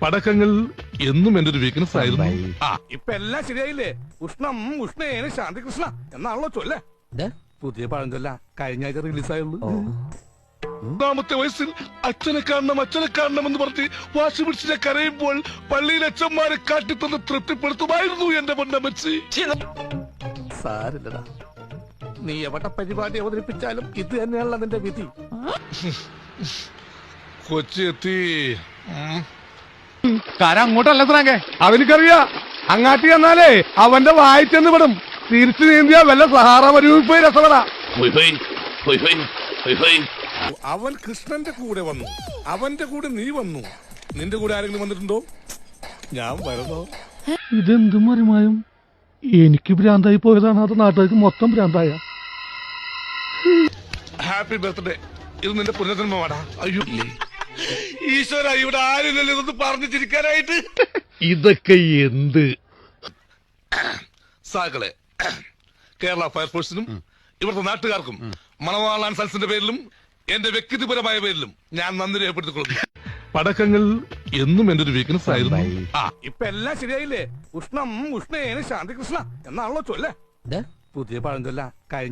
പടക്കങ്ങൾ എന്നും എന്റെ ഒരു വീക്ക്നെസ് ആയിരുന്നു. ഇപ്പൊ എല്ലാം ശരിയായില്ലേ? ഉഷ്ണം ഉഷ്ണേന ശാന്തികൃഷ്ണ എന്നാണല്ലോ ചൊല്ലേ. പുതിയ പഴഞ്ചൊല്ല കഴിഞ്ഞ ആഴ്ച റിലീസായുള്ളൂ. 3-ാമത്തെ വയസ്സിൽ അച്ഛനെ കാണണം എന്ന് പറഞ്ഞ് വാശി പിടിച്ച് കരയുമ്പോൾ പള്ളിയിൽ അച്ഛന്മാരെ കാട്ടിത്തന്ന് തൃപ്തിപ്പെടുത്തുമായിരുന്നു എന്റെ പൊന്നമ്മച്ചി. സാരില്ലടാ, നീ എവിടെ പരിപാടി അവതരിപ്പിച്ചാലും ഇത് തന്നെയാണല്ലോ നിന്റെ വിധി. കൊച്ചി എത്തി. അങ്ങോട്ടല്ല സ്രാങ്കേ, അവനിക്കറിയാ അങ്ങാട്ടി എന്നാലേ അവന്റെ വായിച്ചെന്ന് വിടും. തിരിച്ചു നീന്തിയാ വല്ല സഹാറ മരുവിപ്പോയി രസപ്പെടാ. അവൻ കൃഷ്ണന്റെ കൂടെ വന്നു, അവന്റെ കൂടെ നീ വന്നു. നിന്റെ കൂടെ ആരെങ്കിലും വന്നിട്ടുണ്ടോ? ഞാൻ വരണോ? ഇതെന്തും മറിമായും എനിക്ക് ഭ്രാന്തായി പോയതാണ്, അത് നാട്ടുകാർക്ക് മൊത്തം ഭ്രാന്തായ. Happy birthday. ഇത് നിന്റെ പുനർജന്മമാടാ. അയ്യോ ഈശ്വര, ഇവിടെ ആരില്ലല്ലോ ഇതൊന്ന് പറഞ്ഞു ചിരിക്കാനായിട്ട്. ഇതൊക്കെ എന്ത് സാക്കളെ, കേരള ഫയർഫോഴ്സിനും ഇവിടുത്തെ നാട്ടുകാർക്കും മണവാളാൻ സൽസിന്റെ പേരിലും എന്റെ വ്യക്തിപരമായ പേരിലും ഞാൻ നന്ദി രേഖപ്പെടുത്തിക്കൊള്ളുന്നു. പടക്കങ്ങൾ എന്നും എന്റെ ഒരു വീക്ക്നെസ് ആയിരുന്നു. ഇപ്പൊ എല്ലാം ശരിയായില്ലേ? ഉഷ്ണം ഉഷ്ണേന ശാന്തികൃഷ്ണ എന്നാണല്ലോ ചൊല്ലേ. പുതിയ പഴഞ്ചൊല്ല കഴിഞ്ഞ